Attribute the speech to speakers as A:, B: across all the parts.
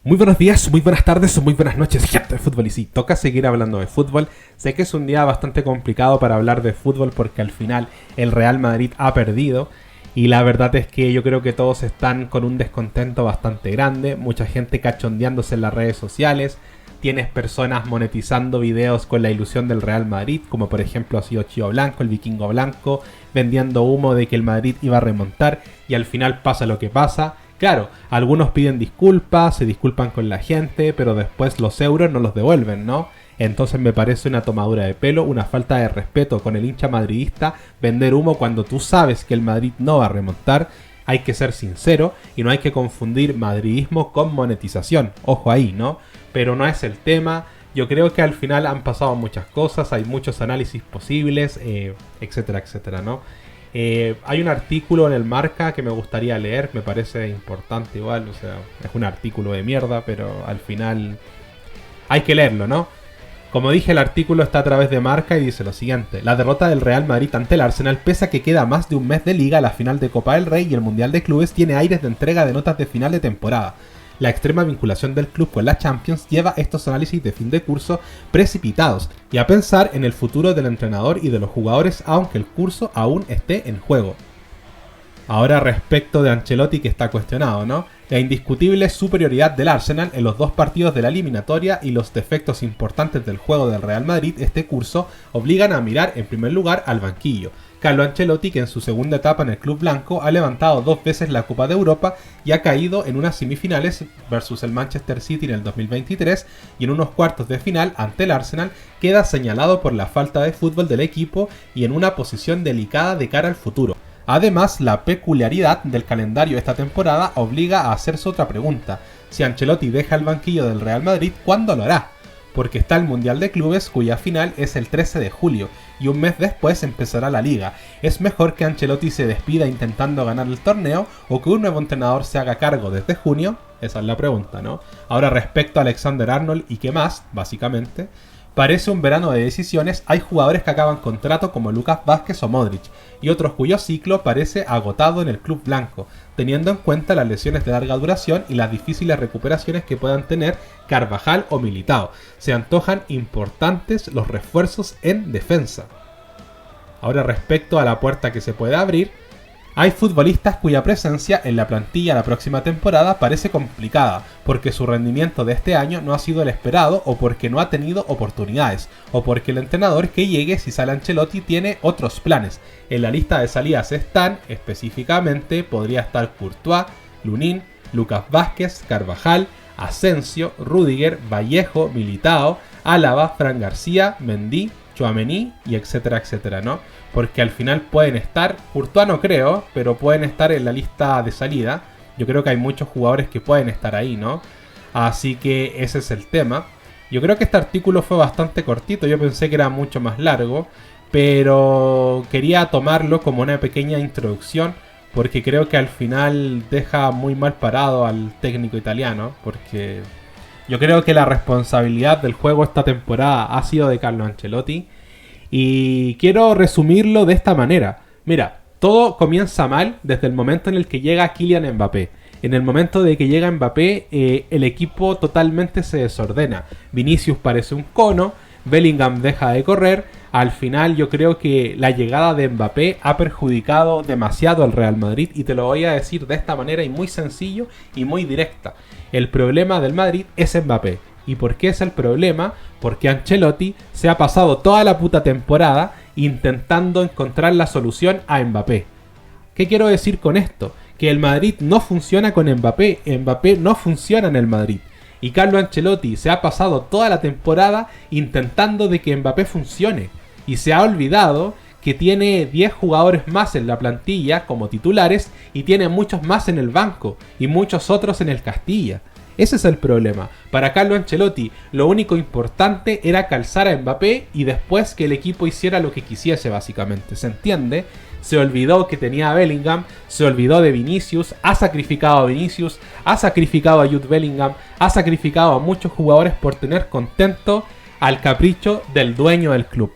A: Muy buenos días, muy buenas tardes o muy buenas noches, gente de fútbol. Y sí, toca seguir hablando de fútbol. Sé que es un día bastante complicado para hablar de fútbol porque al final el Real Madrid ha perdido. Y la verdad es que yo creo que todos están con un descontento bastante grande. Mucha gente cachondeándose en las redes sociales. Tienes personas monetizando videos con la ilusión del Real Madrid, como por ejemplo ha sido Chío Blanco, el vikingo blanco, vendiendo humo de que el Madrid iba a remontar y al final pasa lo que pasa. Claro, algunos piden disculpas, se disculpan con la gente, pero después los euros no los devuelven, ¿no? Entonces me parece una tomadura de pelo, una falta de respeto con el hincha madridista, vender humo cuando tú sabes que el Madrid no va a remontar. Hay que ser sincero y no hay que confundir madridismo con monetización. Ojo ahí, ¿no? Pero no es el tema. Yo creo que al final han pasado muchas cosas, hay muchos análisis posibles, etcétera, etcétera, ¿no? Hay un artículo en el Marca que me gustaría leer, me parece importante igual, o sea, es un artículo de mierda, pero al final hay que leerlo, ¿no? Como dije, el artículo está a través de Marca y dice lo siguiente: la derrota del Real Madrid ante el Arsenal, pese a que queda más de un mes de liga, la final de Copa del Rey y el Mundial de Clubes, tiene aires de entrega de notas de final de temporada. La extrema vinculación del club con la Champions lleva estos análisis de fin de curso precipitados y a pensar en el futuro del entrenador y de los jugadores, aunque el curso aún esté en juego. Ahora respecto de Ancelotti, que está cuestionado, ¿no? La indiscutible superioridad del Arsenal en los dos partidos de la eliminatoria y los defectos importantes del juego del Real Madrid este curso obligan a mirar en primer lugar al banquillo. Carlo Ancelotti, que en su segunda etapa en el club blanco ha levantado 2 veces la Copa de Europa y ha caído en unas semifinales versus el Manchester City en el 2023 y en unos cuartos de final ante el Arsenal, queda señalado por la falta de fútbol del equipo y en una posición delicada de cara al futuro. Además, la peculiaridad del calendario esta temporada obliga a hacerse otra pregunta: si Ancelotti deja el banquillo del Real Madrid, ¿cuándo lo hará? Porque está el Mundial de Clubes, cuya final es el 13 de julio, y un mes después empezará la Liga. ¿Es mejor que Ancelotti se despida intentando ganar el torneo, o que un nuevo entrenador se haga cargo desde junio? Esa es la pregunta, ¿no? Ahora, respecto a Alexander-Arnold y qué más, básicamente, parece un verano de decisiones. Hay jugadores que acaban contrato como Lucas Vázquez o Modric, y otros cuyo ciclo parece agotado en el club blanco, teniendo en cuenta las lesiones de larga duración y las difíciles recuperaciones que puedan tener Carvajal o Militao. Se antojan importantes los refuerzos en defensa. Ahora, respecto a la puerta que se puede abrir, hay futbolistas cuya presencia en la plantilla la próxima temporada parece complicada, porque su rendimiento de este año no ha sido el esperado, o porque no ha tenido oportunidades, o porque el entrenador que llegue si sale Ancelotti tiene otros planes. En la lista de salidas están, específicamente, podría estar Courtois, Lunin, Lucas Vázquez, Carvajal, Asensio, Rudiger, Vallejo, Militao, Álava, Fran García, Mendy, Tchouaméni y etcétera, etcétera, ¿no? Porque al final pueden estar, Courtois no creo, pero pueden estar en la lista de salida. Yo creo que hay muchos jugadores que pueden estar ahí, ¿no? Así que ese es el tema. Yo creo que este artículo fue bastante cortito, yo pensé que era mucho más largo, pero quería tomarlo como una pequeña introducción, porque creo que al final deja muy mal parado al técnico italiano, porque yo creo que la responsabilidad del juego esta temporada ha sido de Carlo Ancelotti. Y quiero resumirlo de esta manera. Mira, todo comienza mal desde el momento en el que llega Kylian Mbappé. En el momento de que llega Mbappé, el equipo totalmente se desordena. Vinicius parece un cono, Bellingham deja de correr. Al final yo creo que la llegada de Mbappé ha perjudicado demasiado al Real Madrid, y te lo voy a decir de esta manera y muy sencillo y muy directa. El problema del Madrid es Mbappé. ¿Y por qué es el problema? Porque Ancelotti se ha pasado toda la puta temporada intentando encontrar la solución a Mbappé. ¿Qué quiero decir con esto? Que el Madrid no funciona con Mbappé, Mbappé no funciona en el Madrid. Y Carlo Ancelotti se ha pasado toda la temporada intentando de que Mbappé funcione. Y se ha olvidado que tiene 10 jugadores más en la plantilla como titulares y tiene muchos más en el banco y muchos otros en el Castilla. Ese es el problema. Para Carlo Ancelotti, lo único importante era calzar a Mbappé y después que el equipo hiciera lo que quisiese, básicamente. ¿Se entiende? Se olvidó que tenía a Bellingham, se olvidó de Vinicius, ha sacrificado a Vinicius, ha sacrificado a Jude Bellingham, ha sacrificado a muchos jugadores por tener contento al capricho del dueño del club.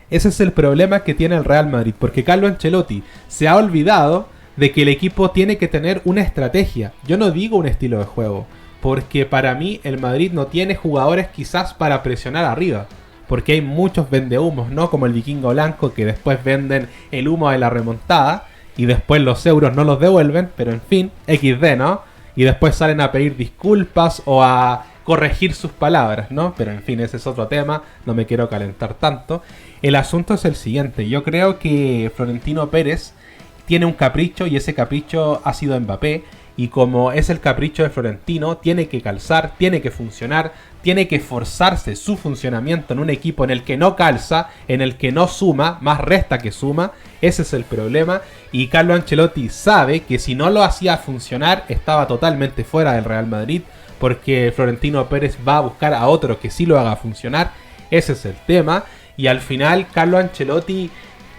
A: Ese es el problema que tiene el Real Madrid, porque Carlo Ancelotti se ha olvidado de que el equipo tiene que tener una estrategia. Yo no digo un estilo de juego, porque para mí el Madrid no tiene jugadores quizás para presionar arriba. Porque hay muchos vendehumos, ¿no? Como el Vikingo Blanco, que después venden el humo de la remontada y después los euros no los devuelven, pero en fin, XD, ¿no? Y después salen a pedir disculpas o a corregir sus palabras, ¿no? Pero en fin, ese es otro tema, no me quiero calentar tanto. El asunto es el siguiente, yo creo que Florentino Pérez tiene un capricho y ese capricho ha sido Mbappé. Y como es el capricho de Florentino, tiene que calzar, tiene que funcionar, tiene que forzarse su funcionamiento en un equipo en el que no calza, en el que no suma, más resta que suma. Ese es el problema. Y Carlo Ancelotti sabe que si no lo hacía funcionar, estaba totalmente fuera del Real Madrid, porque Florentino Pérez va a buscar a otro que sí lo haga funcionar. Ese es el tema. Y al final Carlo Ancelotti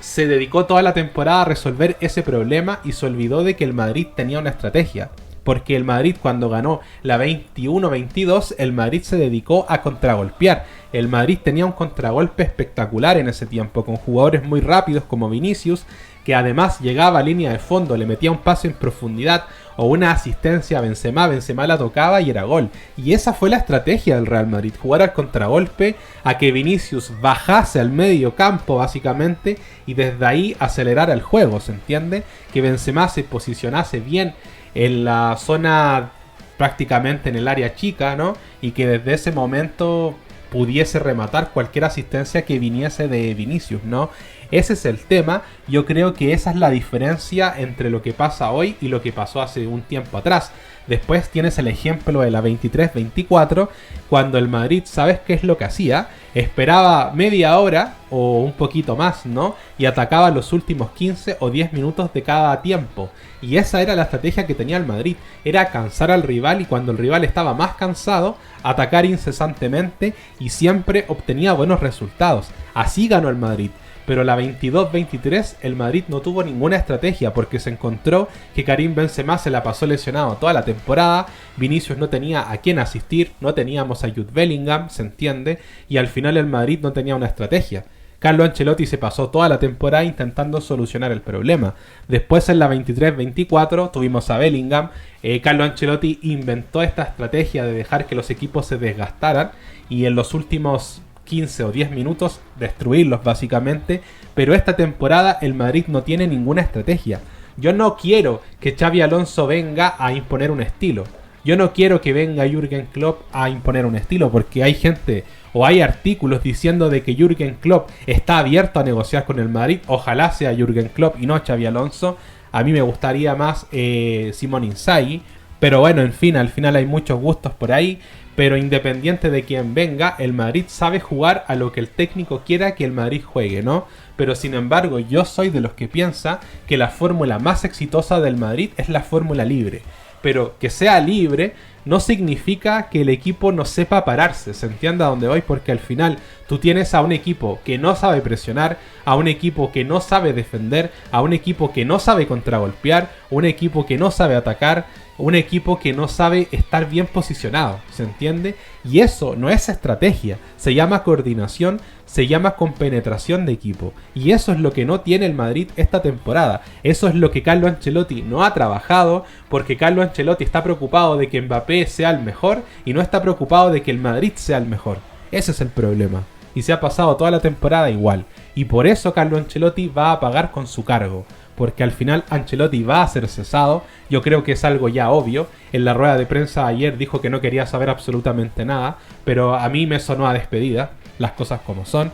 A: se dedicó toda la temporada a resolver ese problema y se olvidó de que el Madrid tenía una estrategia. Porque el Madrid, cuando ganó la 21-22, el Madrid se dedicó a contragolpear. El Madrid tenía un contragolpe espectacular en ese tiempo, con jugadores muy rápidos como Vinicius, que además llegaba a línea de fondo, le metía un pase en profundidad o una asistencia a Benzema, Benzema la tocaba y era gol. Y esa fue la estrategia del Real Madrid, jugar al contragolpe, a que Vinicius bajase al medio campo básicamente y desde ahí acelerara el juego, ¿se entiende? Que Benzema se posicionase bien en la zona, prácticamente en el área chica, ¿no? Y que desde ese momento pudiese rematar cualquier asistencia que viniese de Vinicius, ¿no? Ese es el tema. Yo creo que esa es la diferencia entre lo que pasa hoy y lo que pasó hace un tiempo atrás. Después tienes el ejemplo de la 23-24, cuando el Madrid, ¿sabes qué es lo que hacía? Esperaba media hora o un poquito más, ¿no? Y atacaba los últimos 15 o 10 minutos de cada tiempo. Y esa era la estrategia que tenía el Madrid. Era cansar al rival y cuando el rival estaba más cansado, atacar incesantemente y siempre obtenía buenos resultados. Así ganó el Madrid. Pero la 22-23 el Madrid no tuvo ninguna estrategia porque se encontró que Karim Benzema se la pasó lesionado toda la temporada, Vinicius no tenía a quién asistir, no teníamos a Jude Bellingham, se entiende, y al final el Madrid no tenía una estrategia. Carlo Ancelotti se pasó toda la temporada intentando solucionar el problema. Después en la 23-24 tuvimos a Bellingham. Carlo Ancelotti inventó esta estrategia de dejar que los equipos se desgastaran y en los últimos 15 o 10 minutos destruirlos básicamente, pero esta temporada el Madrid no tiene ninguna estrategia. Yo no quiero que Xabi Alonso venga a imponer un estilo. Yo no quiero que venga Jürgen Klopp a imponer un estilo, porque hay gente o hay artículos diciendo de que Jürgen Klopp está abierto a negociar con el Madrid. Ojalá sea Jürgen Klopp y no Xabi Alonso. A mí me gustaría más Simone Inzaghi, pero bueno, en fin, al final hay muchos gustos por ahí. Pero independiente de quién venga, el Madrid sabe jugar a lo que el técnico quiera que el Madrid juegue, ¿no? Pero sin embargo, yo soy de los que piensa que la fórmula más exitosa del Madrid es la fórmula libre. Pero que sea libre no significa que el equipo no sepa pararse, ¿se entiende a dónde voy? Porque al final tú tienes a un equipo que no sabe presionar, a un equipo que no sabe defender, a un equipo que no sabe contragolpear, un equipo que no sabe atacar, un equipo que no sabe estar bien posicionado, ¿se entiende? Y eso no es estrategia, se llama coordinación, se llama compenetración de equipo. Y eso es lo que no tiene el Madrid esta temporada. Eso es lo que Carlo Ancelotti no ha trabajado, porque Carlo Ancelotti está preocupado de que Mbappé sea el mejor y no está preocupado de que el Madrid sea el mejor. Ese es el problema. Y se ha pasado toda la temporada igual. Y por eso Carlo Ancelotti va a pagar con su cargo. Porque al final Ancelotti va a ser cesado. Yo creo que es algo ya obvio. En la rueda de prensa ayer dijo que no quería saber absolutamente nada, pero a mí me sonó a despedida, las cosas como son.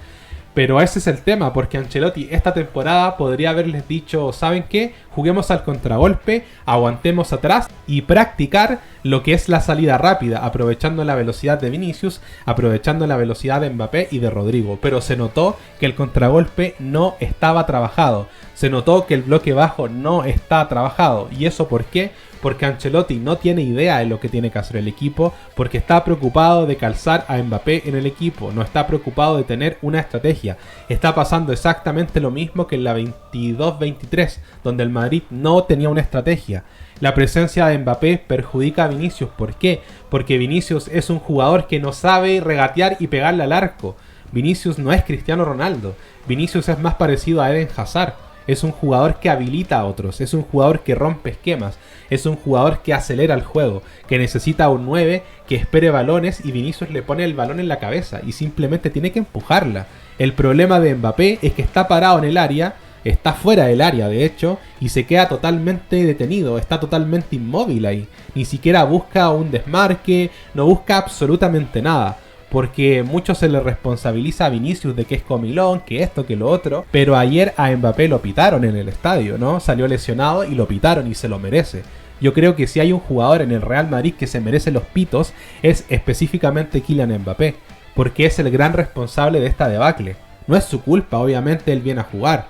A: Pero ese es el tema, porque Ancelotti esta temporada podría haberles dicho, ¿saben qué? Juguemos al contragolpe, aguantemos atrás y practicar lo que es la salida rápida, aprovechando la velocidad de Vinicius, aprovechando la velocidad de Mbappé y de Rodrigo. Pero se notó que el contragolpe no estaba trabajado, se notó que el bloque bajo no está trabajado. ¿Y eso por qué? Porque Ancelotti no tiene idea de lo que tiene que hacer el equipo, porque está preocupado de calzar a Mbappé en el equipo, no está preocupado de tener una estrategia. Está pasando exactamente lo mismo que en la 22-23, donde el Madrid no tenía una estrategia. La presencia de Mbappé perjudica a Vinicius. ¿Por qué? Porque Vinicius es un jugador que no sabe regatear y pegarle al arco. Vinicius no es Cristiano Ronaldo. Vinicius es más parecido a Eden Hazard. Es un jugador que habilita a otros, es un jugador que rompe esquemas, es un jugador que acelera el juego, que necesita un 9 que espere balones y Vinicius le pone el balón en la cabeza y simplemente tiene que empujarla. El problema de Mbappé es que está parado en el área, está fuera del área de hecho, y se queda totalmente detenido, está totalmente inmóvil ahí. Ni siquiera busca un desmarque, no busca absolutamente nada. Porque mucho se le responsabiliza a Vinicius de que es comilón, que esto, que lo otro. Pero ayer a Mbappé lo pitaron en el estadio, ¿no? Salió lesionado y lo pitaron y se lo merece. Yo creo que si hay un jugador en el Real Madrid que se merece los pitos, es específicamente Kylian Mbappé. Porque es el gran responsable de esta debacle. No es su culpa, obviamente él viene a jugar.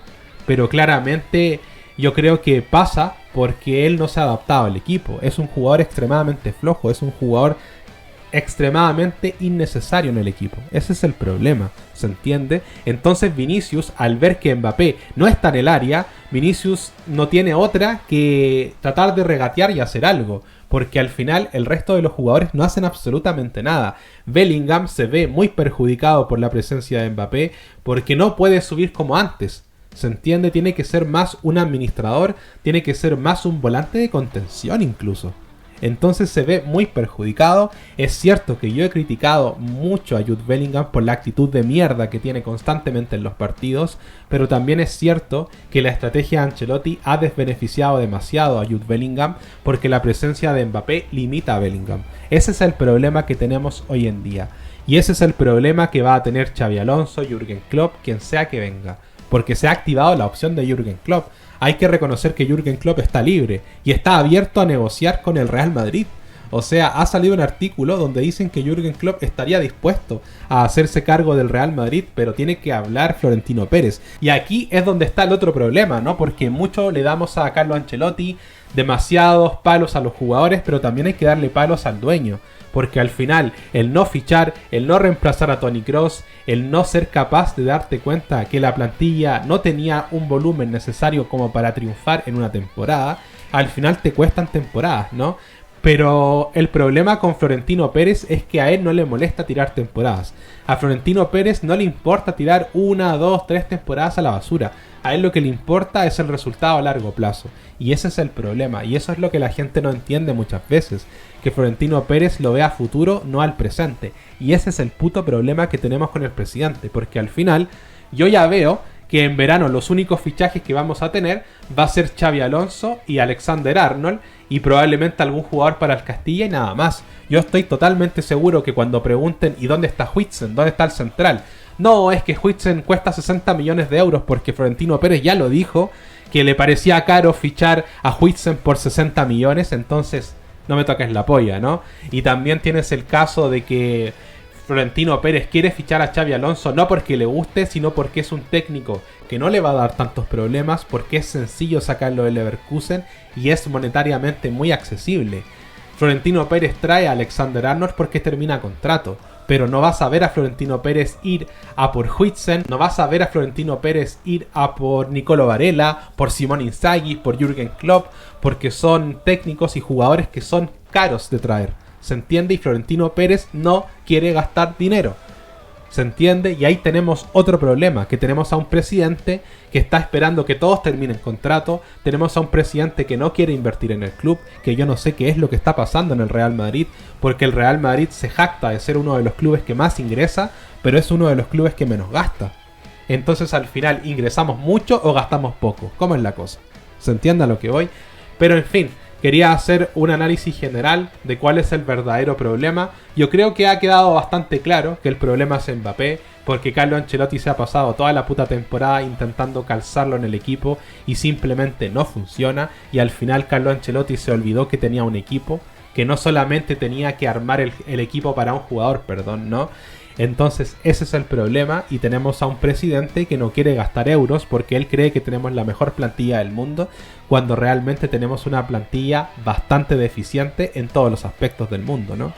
A: Pero claramente yo creo que pasa porque él no se ha adaptado al equipo. Es un jugador extremadamente flojo, es un jugador extremadamente innecesario en el equipo. Ese es el problema, ¿se entiende? Entonces Vinicius, al ver que Mbappé no está en el área, Vinicius no tiene otra que tratar de regatear y hacer algo, porque al final el resto de los jugadores no hacen absolutamente nada. Bellingham se ve muy perjudicado por la presencia de Mbappé, porque no puede subir como antes. ¿Se entiende? Tiene que ser más un administrador, tiene que ser más un volante de contención incluso. Entonces se ve muy perjudicado. Es cierto que yo he criticado mucho a Jude Bellingham por la actitud de mierda que tiene constantemente en los partidos, pero también es cierto que la estrategia de Ancelotti ha desbeneficiado demasiado a Jude Bellingham porque la presencia de Mbappé limita a Bellingham. Ese es el problema que tenemos hoy en día. Y ese es el problema que va a tener Xabi Alonso, Jürgen Klopp, quien sea que venga. Porque se ha activado la opción de Jürgen Klopp. Hay que reconocer que Jürgen Klopp está libre y está abierto a negociar con el Real Madrid. O sea, ha salido un artículo donde dicen que Jürgen Klopp estaría dispuesto a hacerse cargo del Real Madrid, pero tiene que hablar Florentino Pérez. Y aquí es donde está el otro problema, ¿no? Porque mucho le damos a Carlo Ancelotti, demasiados palos a los jugadores, pero también hay que darle palos al dueño. Porque al final, el no fichar, el no reemplazar a Toni Kroos, el no ser capaz de darte cuenta que la plantilla no tenía un volumen necesario como para triunfar en una temporada, al final te cuestan temporadas, ¿no? Pero el problema con Florentino Pérez es que a él no le molesta tirar temporadas. A Florentino Pérez no le importa tirar 1, 2, 3 temporadas a la basura. A él lo que le importa es el resultado a largo plazo. Y ese es el problema. Y eso es lo que la gente no entiende muchas veces. Que Florentino Pérez lo ve a futuro, no al presente. Y ese es el puto problema que tenemos con el presidente. Porque al final yo ya veo que en verano los únicos fichajes que vamos a tener va a ser Xabi Alonso y Alexander Arnold y probablemente algún jugador para el Castilla y nada más. Yo estoy totalmente seguro que cuando pregunten ¿y dónde está Huijsen? ¿Dónde está el central? No, es que Huijsen cuesta 60 millones de euros porque Florentino Pérez ya lo dijo, que le parecía caro fichar a Huijsen por 60 millones, entonces no me toques la polla, ¿no? Y también tienes el caso de que Florentino Pérez quiere fichar a Xabi Alonso no porque le guste, sino porque es un técnico que no le va a dar tantos problemas, porque es sencillo sacarlo del Leverkusen y es monetariamente muy accesible. Florentino Pérez trae a Alexander Arnold porque termina contrato, pero no vas a ver a Florentino Pérez ir a por Huijsen, no vas a ver a Florentino Pérez ir a por Nicolo Varela, por Simone Inzaghi, por Jürgen Klopp, porque son técnicos y jugadores que son caros de traer. ¿Se entiende? Y Florentino Pérez no quiere gastar dinero. ¿Se entiende? Y ahí tenemos otro problema, que tenemos a un presidente que está esperando que todos terminen contrato, tenemos a un presidente que no quiere invertir en el club, que yo no sé qué es lo que está pasando en el Real Madrid, porque el Real Madrid se jacta de ser uno de los clubes que más ingresa, pero es uno de los clubes que menos gasta. Entonces al final, ¿ingresamos mucho o gastamos poco? ¿Cómo es la cosa? ¿Se entiende a lo que voy? Pero en fin, quería hacer un análisis general de cuál es el verdadero problema. Yo creo que ha quedado bastante claro que el problema es Mbappé, porque Carlo Ancelotti se ha pasado toda la puta temporada intentando calzarlo en el equipo y simplemente no funciona. Y al final Carlo Ancelotti se olvidó que tenía un equipo, que no solamente tenía que armar el equipo para un jugador, ¿no? Entonces ese es el problema y tenemos a un presidente que no quiere gastar euros porque él cree que tenemos la mejor plantilla del mundo cuando realmente tenemos una plantilla bastante deficiente en todos los aspectos del mundo, ¿no?